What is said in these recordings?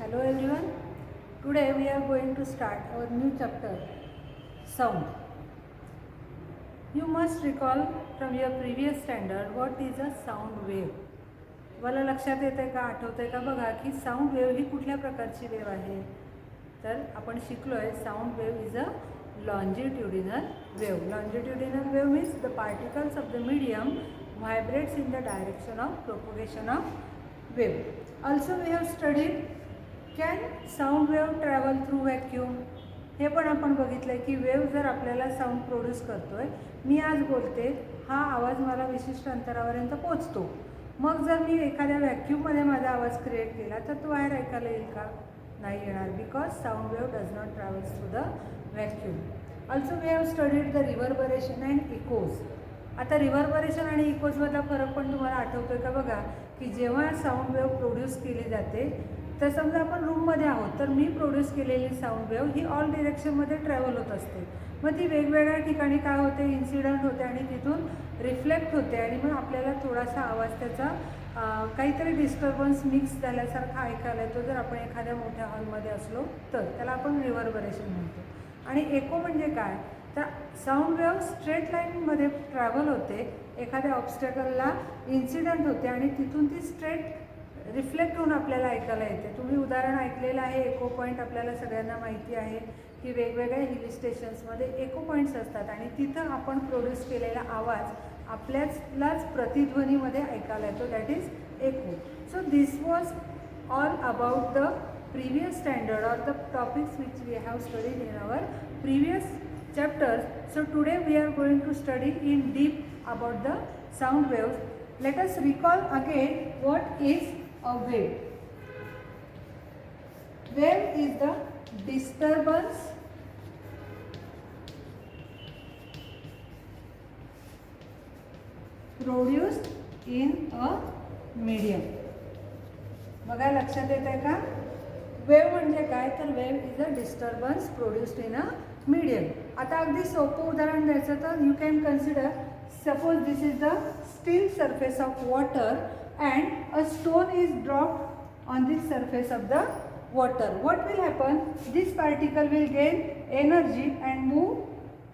Hello everyone. Today we are going to start our new chapter, sound. You must recall from your previous standard what is a sound wave. तुम्हाला लक्षात येते का, आठवते का बघा की साऊंड वेव ही कुठल्या प्रकारची वेव आहे. तर आपण शिकलोय sound wave is a longitudinal wave. Longitudinal wave means the particles of the medium vibrates in the direction of propagation of wave. Also we have studied can sound wave travel through vacuum. हे पण आपण बघितलं की wave जर आपल्याला sound produce करतोय, मी आज बोलते, हा आवाज मला विशिष्ट अंतरापर्यंत पोहोचतो. मग जर मी एखाद्या व्हॅक्यूममध्ये माझा आवाज क्रिएट केला तर तो बाहेर ऐकायला येईल का? नाही येणार, because sound wave does not travels through the vacuum. Also we have studied the reverberation and echoes. आता रिव्हर्बरेशन आणि इकोजमधला फरक पण तुम्हाला आठवतोय का बघा की जेव्हा साऊंड वेव प्रोड्यूस केली जाते तर समजा आपण रूममध्ये आहोत तर मी प्रोड्यूस केलेली साऊंड वेव ही ऑल डिरेक्शनमध्ये ट्रॅव्हल होत असते. मग ती वेगवेगळ्या ठिकाणी काय होते, इन्सिडंट होते आणि तिथून रिफ्लेक्ट होते आणि मग आपल्याला थोडासा आवाज त्याचा काहीतरी डिस्टर्बन्स मिक्स झाल्यासारखा ऐकायला येतो जर आपण एखाद्या मोठ्या हॉलमध्ये असलो तर. त्याला आपण रिव्हर्बरेशन म्हणतो. आणि एको म्हणजे काय, तर साऊंड वेव स्ट्रेट लाईनमध्ये ट्रॅव्हल होते, एखाद्या ऑब्स्टॅकलला इन्सिडंट होते आणि तिथून ती स्ट्रेट रिफ्लेक्ट होऊन आपल्याला ऐकायला येते. तुम्ही उदाहरण ऐकलेलं आहे, एको पॉईंट आपल्याला सगळ्यांना माहिती आहे की वेगवेगळ्या हिल स्टेशन्समध्ये एको पॉईंट्स असतात आणि तिथं आपण प्रोड्यूस केलेला आवाज आपल्यालाच प्रतिध्वनीमध्ये ऐकायला येतो, that is echo. So this was all about the previous standard or the topics which we have studied in our previous chapters. So today we are going to study in deep about the sound waves. Let us recall again what is a wave. Wave is the disturbance produced in a medium. बघा लक्षात येत आहे का? Wave म्हणजे काय, तर wave is a disturbance produced in a medium. आता अगदी सोपं उदाहरण द्यायचं तर you can consider, suppose this is the steel surface of water and a stone is dropped on this surface of the water. What will happen? This particle will gain energy and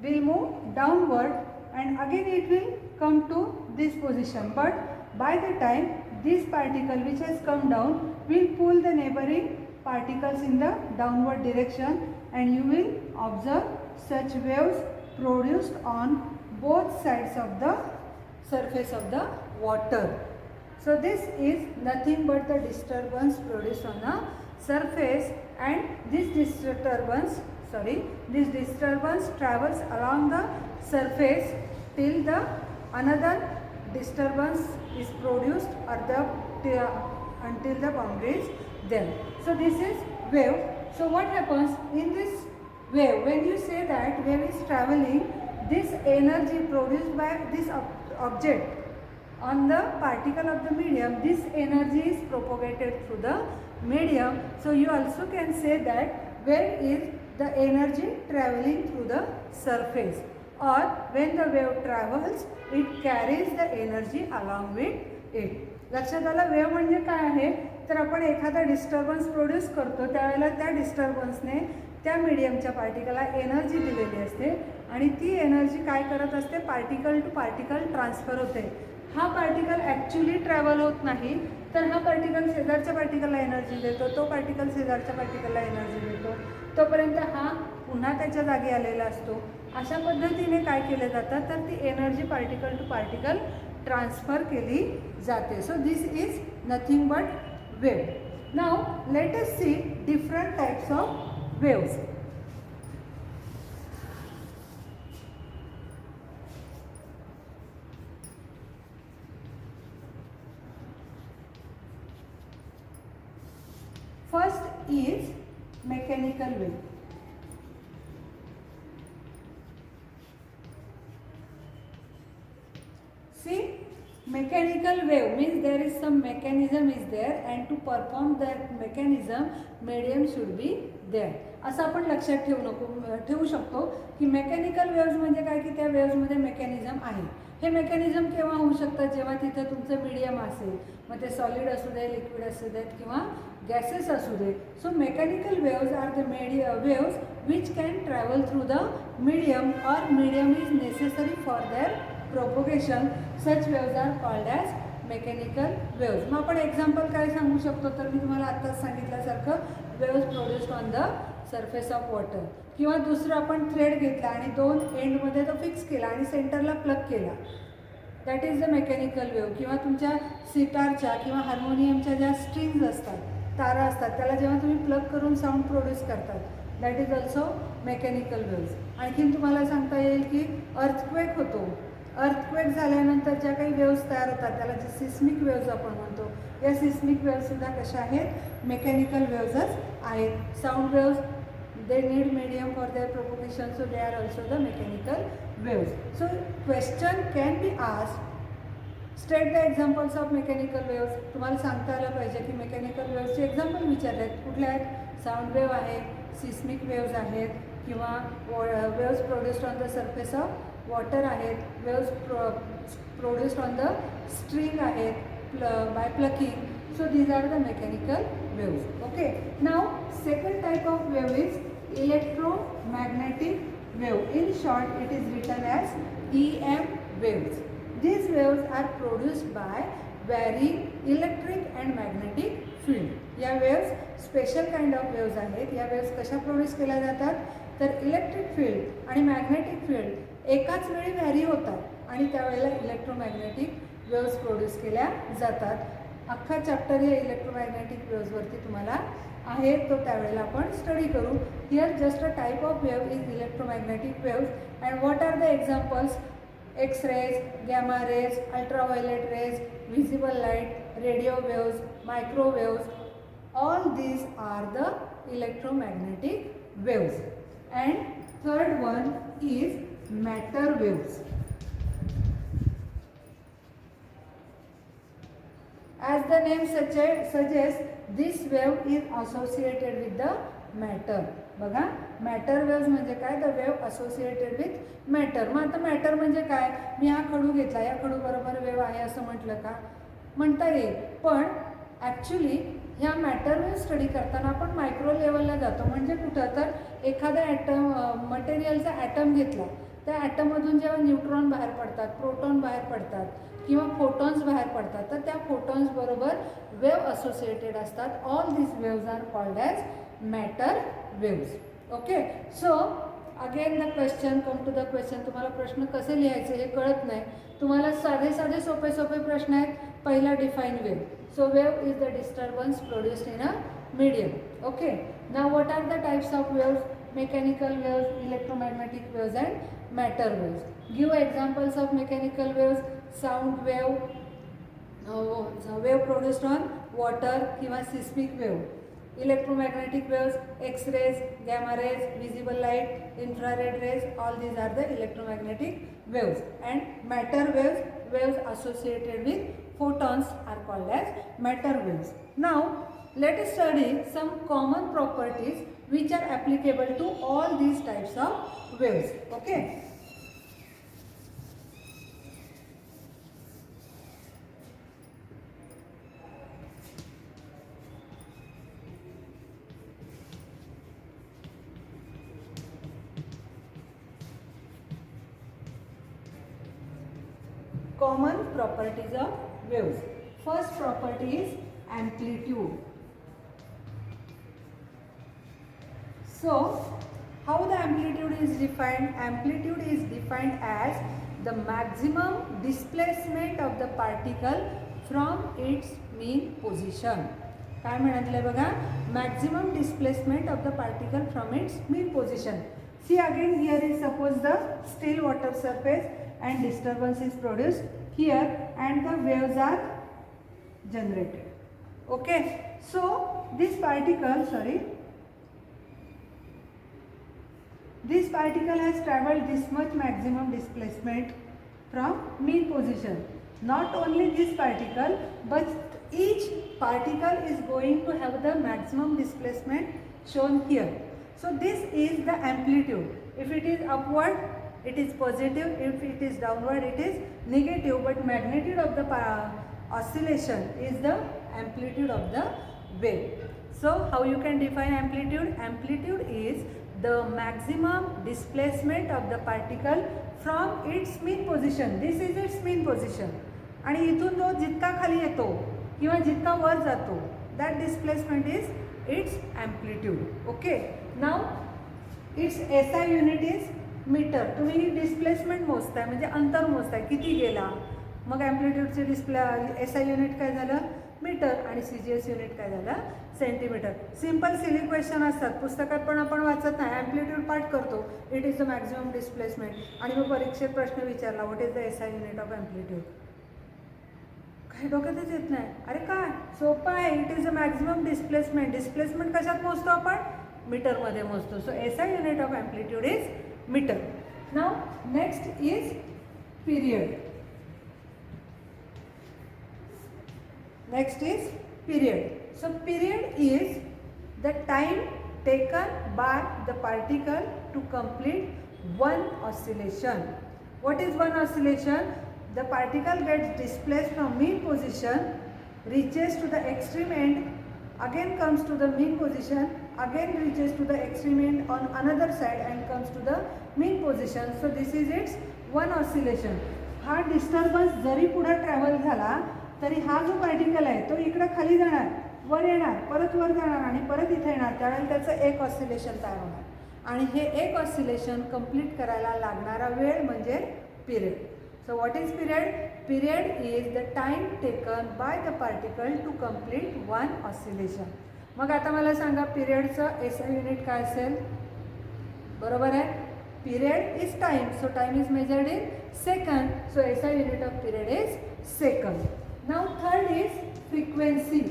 will move downward and again it will come to this position. But by the time this particle which has come down will pull the neighboring particles in the downward direction and you will observe such waves produced on both sides of the surface of the water. So this is nothing but the disturbance produced on a surface, and this disturbance travels along the surface till the another disturbance is produced at the until the boundary is there. So this is wave. So what happens in this wave, when you say that wave is traveling, this energy produced by this object on the particle of the medium, this energy is propagated through the medium. So you also can say that wave is the energy traveling through the surface, or when the wave travels it carries the energy along with it. लक्षात आलं wave म्हणजे काय आहे, तर आपण एखादा disturbance produce करतो त्यावेळेला त्या डिस्टर्बन्सने त्या मीडियमच्या पार्टिकलला एनर्जी दिलेली असते आणि ती एनर्जी काय करत असते, पार्टिकल टू पार्टिकल ट्रान्सफर होते. हा पार्टिकल ॲक्च्युली ट्रॅव्हल होत नाही, तर हा पार्टिकल शेजारच्या पार्टिकलला एनर्जी देतो, तो पार्टिकल शेजारच्या पार्टिकलला एनर्जी देतो, तोपर्यंत हा पुन्हा त्याच्या जागी आलेला असतो. अशा पद्धतीने काय केलं जातं, तर ती energy particle to particle transfer केली जाते. So this is nothing but wave. Now let us see different types of waves. First is mechanical wave. See, Mechanical wave means there is some mechanism is there and to perform that mechanism medium should be there. असं आपण लक्षात ठेवू शकतो की mechanical waves म्हणजे काय की त्या वेव्जमध्ये मेकॅनिझम आहे. हे मेकॅनिझम केव्हा होऊ शकतं, जेव्हा तिथं तुमचं मीडियम असेल, मग ते सॉलिड असू दे, लिक्विड असू देत किंवा गॅसेस असू दे. So mechanical waves are the waves which can travel through the medium और medium is necessary for their propagation. Such waves are called as mechanical waves. मग आपण एक्झाम्पल काय सांगू शकतो, तर मी तुम्हाला आत्ताच सांगितल्यासारखं waves produced on the surface of water. किंवा दुसरं आपण थ्रेड घेतला आणि दोन एंडमध्ये तो फिक्स केला आणि सेंटरला प्लग केला, that is the mechanical wave. किंवा तुमच्या सितारच्या किंवा हार्मोनियमच्या ज्या स्ट्रिंग्ज असतात, तारा असतात, त्याला जेव्हा तुम्ही प्लग करून साऊंड प्रोड्यूस करतात, that is also mechanical waves. आणखीन तुम्हाला सांगता येईल की अर्थक्वेक होतो. अर्थक्वेक झाल्यानंतर ज्या काही वेव्ज तयार होतात त्याला जे सिस्मिक वेव्ज आपण म्हणतो, या सिस्मिक वेव्जसुद्धा कशा आहेत, मेकॅनिकल वेव्जच आहेत. Sound waves they need medium for their propagation, so they are also the mechanical waves. So question can be asked, state the examples of mechanical waves. तुम्हाला सांगता आलं पाहिजे की मेकॅनिकल वेव्सचे एक्झाम्पल विचारले आहेत, कुठले आहेत. साऊंड वेव्ह आहे, सिस्मिक वेव्ज आहेत, किंवा waves produced on the surface of water आहेत, waves produced on the string आहेत by plucking. So these are the mechanical waves. Okay. Now second type of wave is electromagnetic wave. In short, it is written as EM waves. These waves are produced by varying electric and magnetic field. या waves special kind of waves आहेत. या waves कशा produce केल्या जातात, तर electric field आणि magnetic field एकाच वेळी व्हॅरी होतात आणि त्यावेळेला इलेक्ट्रोमॅग्नेटिक वेव्स प्रोड्यूस केल्या जातात. अख्खा चॅप्टर हे इलेक्ट्रोमॅग्नेटिक वेव्सवरती तुम्हाला आहे, तो त्यावेळेला आपण स्टडी करू. Here just a type of wave is electromagnetic waves and what are the examples, X rays, gamma rays, ultraviolet rays, visible light, radio waves, microwaves. All these are the electromagnetic waves. And third one is matter waves. As the name suggests, this wave is associated with the matter. बघा, matter waves म्हणजे काय, the wave associated with matter. मग आता matter म्हणजे काय, मी हा खडू घेतला, या खडू बरोबर वेव्ह आहे असं म्हटलं का, म्हणता येईल. पण ॲक्च्युली ह्या मॅटर वेव्ह स्टडी करताना आपण मायक्रो लेवलला जातो. म्हणजे कुठं, तर एखादा ॲटम मटेरियलचा ॲटम घेतला, त्या ॲटममधून जेव्हा न्यूट्रॉन बाहेर पडतात, प्रोटॉन बाहेर पडतात किंवा फोटॉन्स बाहेर पडतात, तर त्या फोटॉन्स बरोबर वेव्ह असोसिएटेड असतात. All these waves are called as matter waves. Okay. So again the question, come to the question. तुम्हाला प्रश्न कसे लिहायचे हे कळत नाही, तुम्हाला साधे साधे सोपे सोपे प्रश्न आहेत. पहिला, define wave. So wave is the disturbance produced in a medium. Okay. Now what are the types of waves, mechanical waves, electromagnetic waves and matter waves. Give examples of mechanical waves. Sound wave, wave produced on water किंवा seismic wave. Electromagnetic waves, X rays, gamma rays, visible light, infrared rays. All these are the electromagnetic waves. And matter waves, waves associated with photons are called as matter waves. Now let us study some common properties which are applicable to all these types of waves. Okay. Common properties of waves. First property is amplitude. So how the amplitude is defined? Amplitude is defined as the maximum displacement of the particle from its mean position. काय म्हटले बघा, maximum displacement of the particle from its mean position. See again, here is suppose the still water surface and disturbance is produced here and the waves are generated. Okay. So this particle has traveled this much maximum displacement from mean position. Not only this particle, but each particle is going to have the maximum displacement shown here. So this is the amplitude. If it is upward, it is positive. If it is downward, it is negative. But magnitude of the oscillation is the amplitude of the wave. So how you can define amplitude? Amplitude is the maximum displacement of the particle from its mean position. This is its mean position. आणि इथून जो जितका खाली येतो किंवा जितका वर जातो, that displacement is its amplitude. Okay. Now its SI unit is metre. तुम्ही डिस्प्लेसमेंट मोजताय म्हणजे अंतर मोजताय किती गेला, मग ॲम्प्लिट्यूडचे SI युनिट काय झालं मीटर आणि CGS युनिट काय झालं सेंटीमीटर. सिंपल सिली क्वेश्चन असतात पुस्तकात पण आपण वाचत नाही, ॲम्प्लिट्यूड पाठ करतो, it is the maximum displacement, आणि मग परीक्षेत प्रश्न विचारला what is the SI unit of amplitude, काही डोक्यातच येत नाही. अरे काय सोपं आहे, it is the maximum displacement. Displacement कशात मोजतो आपण, मीटरमध्ये मोजतो. सो SI unit of amplitude is meter. Now next is period. Next is period. So period is the time taken by the particle to complete one oscillation. What is one oscillation? The particle gets displaced from mean position, reaches to the extreme end, again comes to the mean position, again reaches to the extreme end on another side and comes to the mean position. So this is its one oscillation. हा disturbance जरी पुढे travel झाला तरी हा जो particle आहे तो इकडे खाली जाणार, वर येणार, परत वर जाणार आणि परत इथे येणार, त्यावेळेला त्याचं एक ऑसिलेशन तयार होणार. आणि हे एक ऑसिलेशन कंप्लीट करायला लागणारा वेळ म्हणजे period. So what is period? Period is the time taken by the particle to complete one oscillation. मग आता मला सांगा पिरियडचं SI युनिट काय असेल? बरोबर आहे, period is time, so time is measured in second, so SI unit off period is second. Now third is frequency.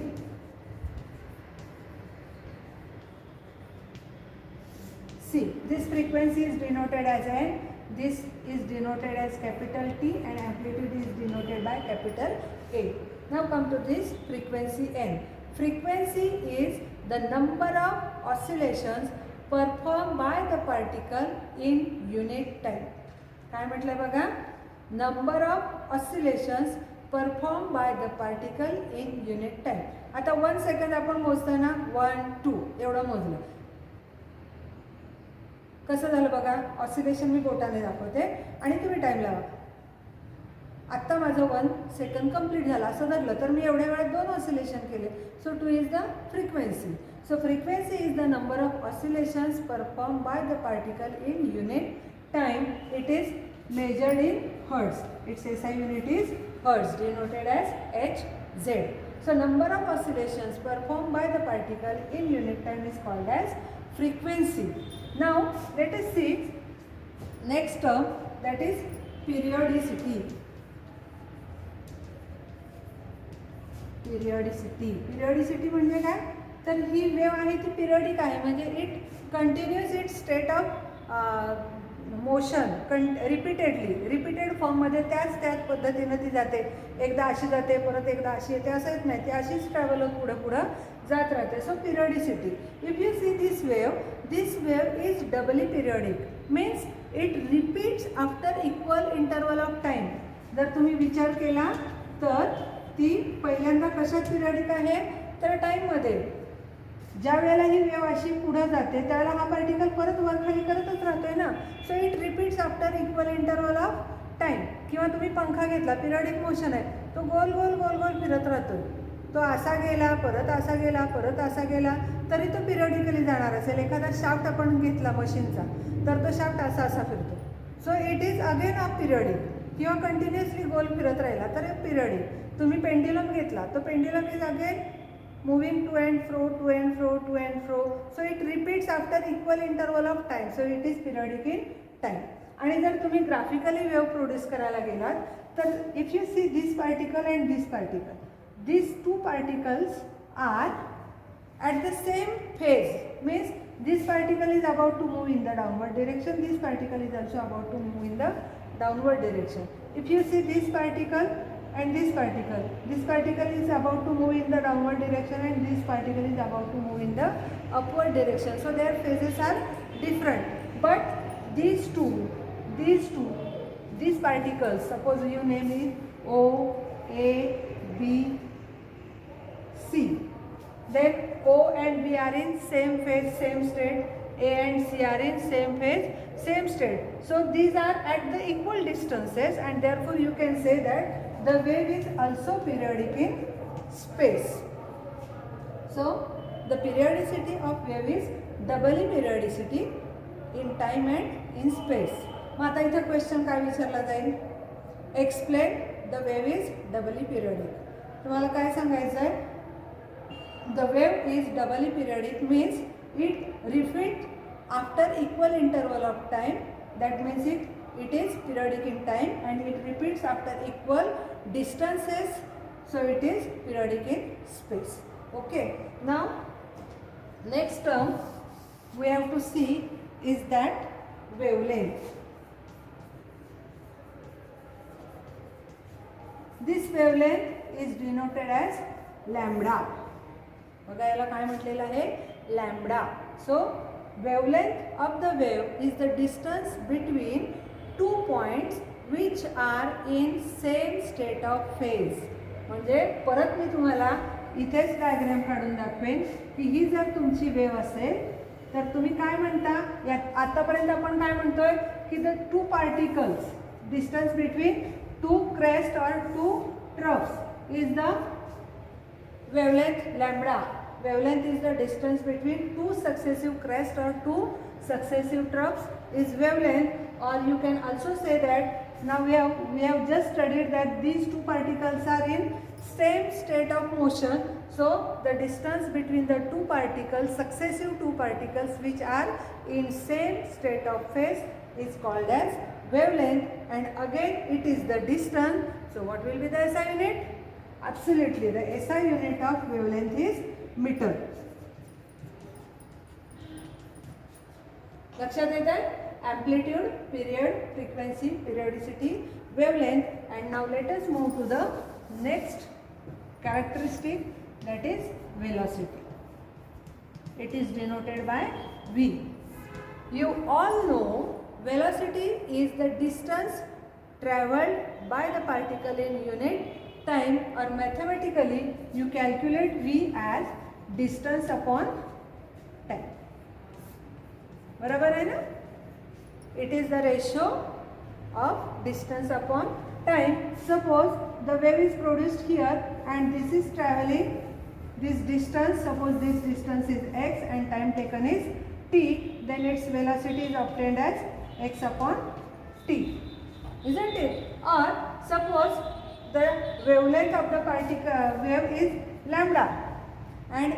See, this frequency is denoted as N, this is denoted as capital T, and amplitude is denoted by capital A. Now come to this frequency N. Frequency is the number of oscillations performed by the particle in unit time. काय म्हटलं बघा, number of oscillations performed by the particle in unit time. आता 1 second आपण मोजताना 1 2 एवढं मोजलं, कसं झालं बघा, oscillation मी बोटाने दाखवते आणि तुम्ही टाइम लावा. आत्ता माझं 1 सेकंड कंप्लीट झालं असं धरलं तर मी एवढ्या वेळात 2 ऑसिलेशन केले. So 2 is the frequency. So frequency is the number of oscillations perform by the particle in unit time. It is measured in hertz. Its SI unit is hertz, denoted as Hz. So number of oscillations performed by the particle in unit time is called as frequency. Now let us see next term, that is periodicity. Periodicity म्हणजे काय, तर ही wave आहे ती periodic आहे, म्हणजे it continues it state of motion repeated फॉर्ममध्ये त्याच पद्धतीनं ती जाते. एकदा अशी जाते, परत एकदा अशी येते, असं येत नाही, ती अशीच ट्रॅव्हल होत पुढं जात राहते. So periodicity. If you see this wave is doubly periodic, means it repeats after equal interval of time. जर तुम्ही विचार केला तर ती पहिल्यांदा कशात पिरियडिक आहे, तर टाईममध्ये. ज्या वेळेला ही वेव अशी पुढे जाते त्यावेळेला हा पार्टिकल परत वर खाली करतच राहतोय ना. So it repeats after equal interval of time. किंवा तुम्ही पंखा घेतला, पिरियडिक मोशन आहे, तो गोल गोल गोल गोल फिरत राहतोय. तो असा गेला, परत असा गेला, परत असा गेला, तरी तो पिरियडिकली जाणार असेल. एखादा शाफ्ट आपण घेतला मशीनचा तर तो शाफ्ट असा असा फिरतो. So it is again of periodic. किंवा कंटिन्युअसली गोल फिरत राहिला तर पिरियडिक. तुम्ही पेंड्युलम घेतला, तो pendulum is again moving to and fro, to and fro, to and fro. So it repeats after equal interval of time. So it is periodic in time. आणि जर तुम्ही ग्राफिकली वेव प्रोड्यूस करायला गेलात तर if you see this particle and this particle, these two particles are at the same phase, means this particle is about to move in the downward direction, this particle is also about to move in the downward direction. If you see this particle, and this particle. This particle is about to move in the downward direction and this particle is about to move in the upward direction. So their phases are different. But these particles, suppose you name it O, A, B, C. Then O and B are in same phase, same state. A and C are in same phase, same state. So these are at the equal distances and therefore you can say that the wave is also periodic in space. So the periodicity of wave is doubly periodicity in time and in space. मग आता इथे question काय विचारला जाईल? Explain the wave is doubly periodic. तुम्हाला काय सांगायचं आहे? The wave is doubly periodic means it repeats after equal interval of time. That means it is periodic in time and it repeats after equal distances. So it is periodic in space. Okay. Now next term we have to see is that wavelength. This wavelength is denoted as lambda. बघा याला काय म्हटलेलं आहे? Lambda. So wavelength of the wave is the distance between two points which are in same state of phase. म्हणजे परत मी तुम्हाला इथेच diagram काढून दाखवेन की ही जर तुमची वेव असेल तर तुम्ही काय म्हणता? यात आतापर्यंत आपण काय म्हणतोय की the two particles distance between two crest or two troughs is the wavelength lambda. Wavelength is the distance between two successive crests or two successive troughs is wavelength. Or you can also say that now we have just studied that these two particles are in same state of motion. So the distance between the two particles, successive two particles which are in same state of phase is called as wavelength. And again it is the distance. So what will be the SI unit? Absolutely, the SI unit of wavelength is meter. लक्षात येत आहे? Amplitude, period, frequency, periodicity, wavelength. And now let us move to the next characteristic, that is velocity. It is denoted by V. You all know velocity is the distance traveled by the particle in unit time, or mathematically you calculate V as distance upon time. बराबर है ना? It is the ratio of distance upon time. Suppose the wave is produced here and this is traveling this distance. Suppose this distance is x and time taken is t. Then its velocity is obtained as x upon t. Isn't it? Or suppose the wavelength of the particle wave is lambda and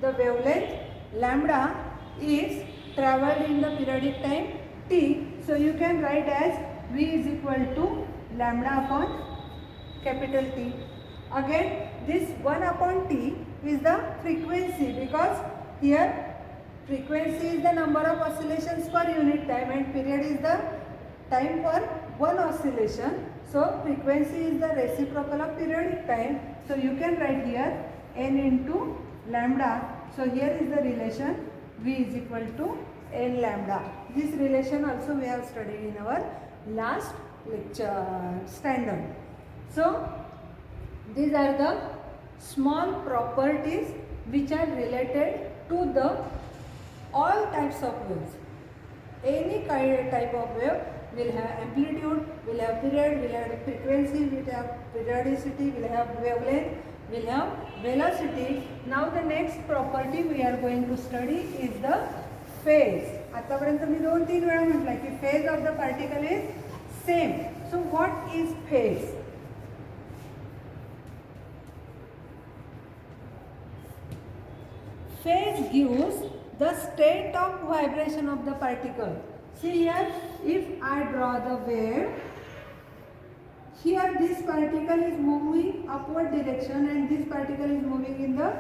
the wavelength lambda is traveled in the periodic time t. So you can write as V is equal to lambda upon capital T. Again this 1 upon t is the frequency, because here frequency is the number of oscillations per unit time and period is the time for one oscillation. So frequency is the reciprocal of periodic time. So you can write here n into lambda. So here is the relation V is equal to n lambda. This relation also we have studied in our last lecture standard. So these are the small properties which are related to the all types of waves. Any kind type of wave will have amplitude, will have period, will have frequency, will have periodicity, will have wavelength, will have velocity. Now the next property we are going to study is the phase. आतापर्यंत मी 2-3 वेळा म्हटलं की phase of the particle is same. So what is phase? Phase gives the state of vibration of the particle. See here, if I draw the wave, here this particle is moving upward direction and this particle is moving in the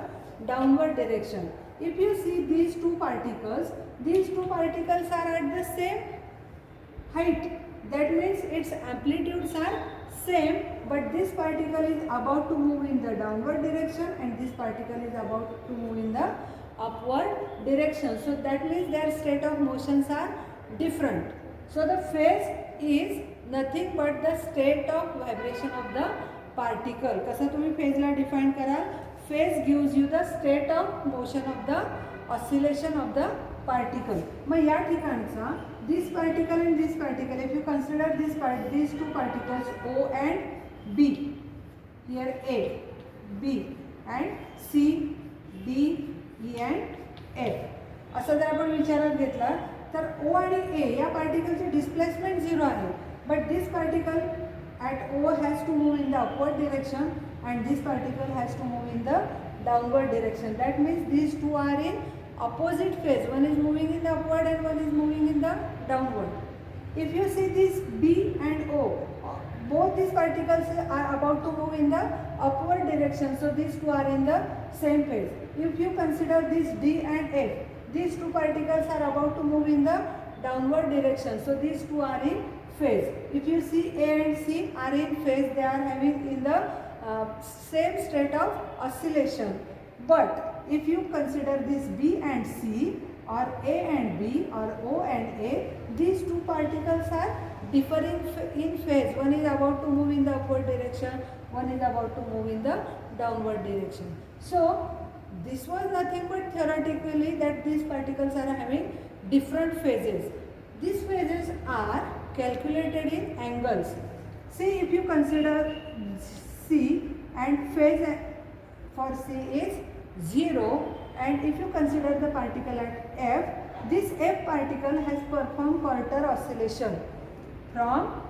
downward direction. If you see these two particles are at the same height. That means its amplitudes are Same, but this particle is about to move in the downward direction and this particle is about to move in the upward direction. So that means their state of motions are different. So the phase is nothing but the state of vibration of the particle. कसं तुम्ही फेजला define कराल? Phase gives you the state of motion of the oscillation of the particle. मग या ठिकाणचा this particle and this particle, if you consider these two particles O and B, here A, B and C, D, E and F असं जर आपण विचारात घेतला तर O आणि A या पार्टिकलचे डिस्प्लेसमेंट 0 आहे, but this particle at O has to move in the upward direction and this particle has to move in the downward direction. That means these two are in opposite phase. One is moving in the upward and one is moving in the downward. If you see this B and O, both these particles are about to move in the upward direction. So these two are in the same phase. If you consider this D and F, these two particles are about to move in the downward direction. So these two are in phase. If you see A and C are in phase, they are having in the same state of oscillation. But if you consider this B and C or A and B or O and A, these two particles are differing in phase. One is about to move in the upward direction, one is about to move in the downward direction. So this was nothing but theoretically that these particles are having different phases. These phases are calculated in angles. See, if you consider C and phase for C is 0, and if you consider the particle at F, this F particle has performed quarter oscillation from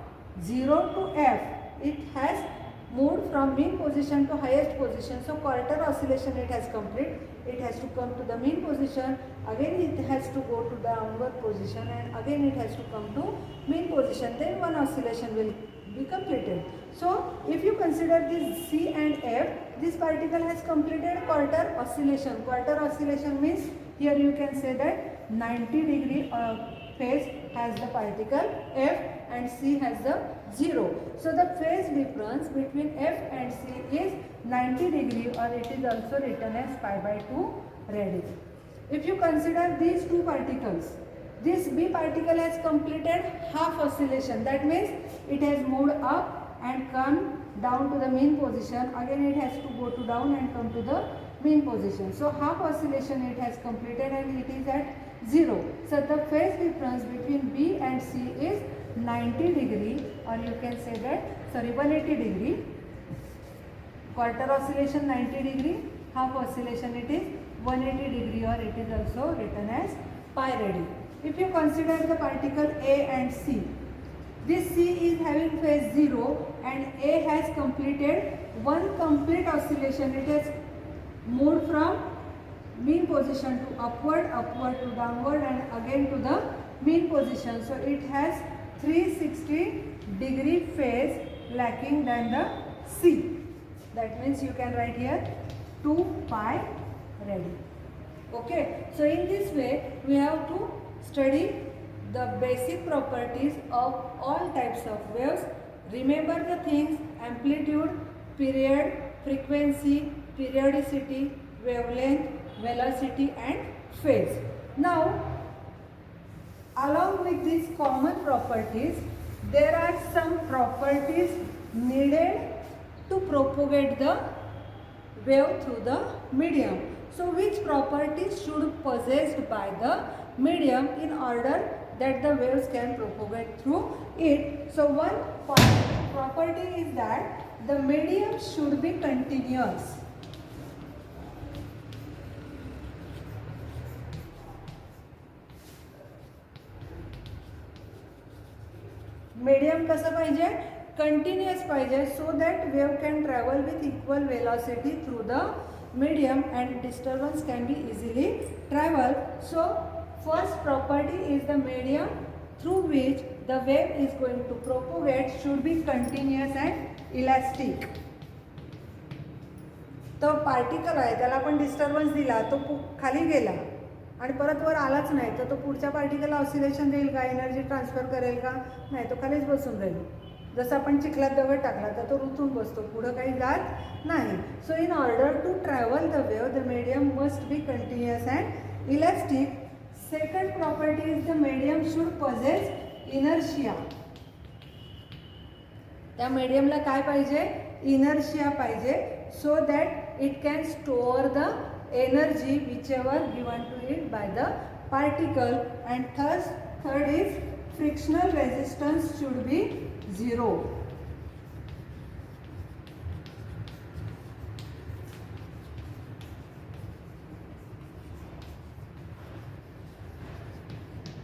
0 to F. It has moved from mean position to highest position. So quarter oscillation it has completed. It has to come to the mean position, again it has to go to the downward position, and again it has to come to mean position. Then one oscillation will be completed. So if you consider this C and F, this particle has completed quarter oscillation. Quarter oscillation means here you can say that 90 degree phase has the particle F and C has the 0. So the phase difference between F and C is 90 degree, or it is also written as pi by 2 radii. If you consider these two particles, this B particle has completed half oscillation. That means it has moved up and come down to the mean position. Again it has to go to down and come to the mean position. So half oscillation it has completed and it is at 0. So the phase difference between B and C is 90 degree, or you can say that 180 degree. Quarter oscillation 90 degree, half oscillation it is 180 degree, or it is also written as pi radii. If you consider the particle A and C, this C is having phase 0 and A has completed one complete oscillation. It has moved from mean position to upward, upward to downward, and again to the mean position. So it has 360 degree phase lacking than the C. That means you can write here 2 pi radii. Okay, so in this way we have to study the basic properties of all types of waves. Remember the things: amplitude, period, frequency, periodicity, wavelength, velocity and phase. Now, along with these common properties, there are some properties needed to propagate the wave through the medium. So which properties should possessed by the medium in order that the waves can propagate through it? So one property is that the medium should be continuous. Medium कसं पाहिजे? Continuous पाहिजे, so that wave can travel with equal velocity through the medium and disturbance can be easily traveled. So first property is the medium through which the wave is going to propagate should be continuous and elastic. तो particle आहे, त्याला आपण disturbance दिला, तो खाली गेला आणि परत वर आलाच नाही, तर तो पुढच्या पार्टिकलला ऑसिलेशन देईल का, एनर्जी ट्रान्सफर करेल का? नाही, तो खालीच बसून राहील. जसं आपण चिखलात दगड टाकला तर तो रुतून बसतो, पुढं काही जात नाही. So in order to travel the wave the medium must be continuous and elastic. Second property is the medium should possess inertia. त्या मीडियमला काय पाहिजे? इनर्शिया पाहिजे, so that it can store the energy which ever given to it by the particle. And third is frictional resistance should be 0.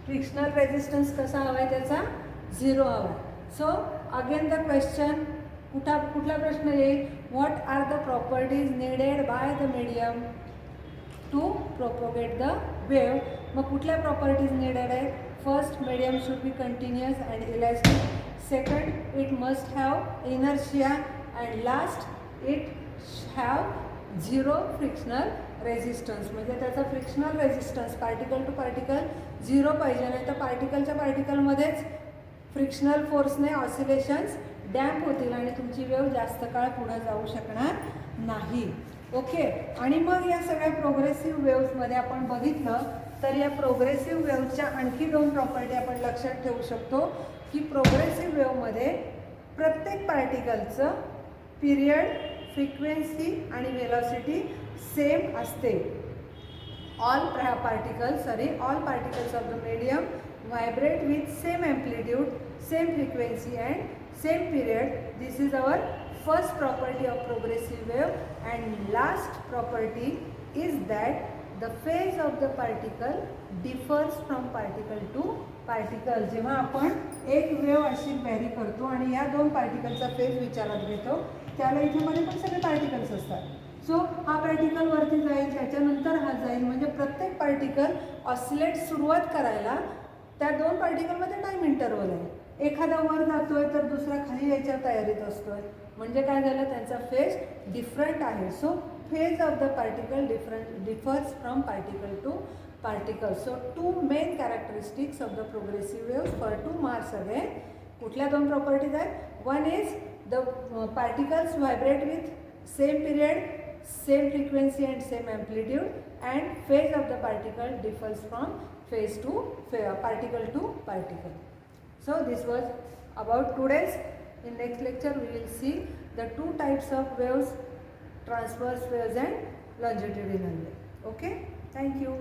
Frictional resistance कसा हवा आहे? त्याचा 0 हवा आहे. सो अगेन द क्वेश्चन, कुठला प्रश्न येईल? What are the properties needed by the medium to propagate the wave. मग कुठल्या प्रॉपर्टीज नीडेड आहेत? First, medium should be continuous and elastic. Second, it must have inertia. And last, it have 0 frictional resistance. म्हणजे त्याचा frictional resistance particle to particle 0 पाहिजे, नाही तर पार्टिकलच्या पार्टिकलमध्येच फ्रिक्शनल फोर्सने ऑसिलेशन्स डॅम्प होतील आणि तुमची वेव्ह जास्त काळ पुढे जाऊ शकणार नाही. ओके. आणि मग या सगळ्या प्रोग्रेसिव्ह वेव्समध्ये आपण बघितलं तर या प्रोग्रेसिव्ह वेव्हच्या आणखी 2 प्रॉपर्टी आपण लक्षात ठेवू शकतो की प्रोग्रेसिव्ह वेव्हमध्ये प्रत्येक पार्टिकलचं पिरियड, फ्रिक्वेन्सी आणि वेलॉसिटी सेम असते. All particles of the medium vibrate with same amplitude, same frequency and same period. This is our first property of progressive wave. And last property is that the phase of the particle differs from particle to particle. जेव्हा आपण एक wave अशी vary करतो आणि या 2 पार्टिकलचा phase विचारात घेतो त्याला इथे मध्ये पण सगळे पार्टिकल्स असतात. सो हा पार्टिकल वरती जाईल, त्याच्यानंतर हा जाईल, म्हणजे प्रत्येक पार्टिकल ऑसिलेट सुरुवात करायला त्या 2 पार्टिकलमध्ये टाईम इंटरवल आहे. एखादा वर जातोय तर दुसरा खाली यायच्या तयारीत असतोय, म्हणजे काय झालं? त्यांचा फेज डिफरंट आहे. So phase of the particle differs from particle to particle. So 2 main characteristics of the progressive waves for 2 marks again. कुठल्या 2 प्रॉपर्टीज आहेत? One is the particles vibrate with same period, same frequency and same amplitude, and phase of the particle differs from phase to particle to particle. So this was about today's. In next lecture we will see the 2 types of waves, transverse waves and longitudinal wave. Okay, thank you.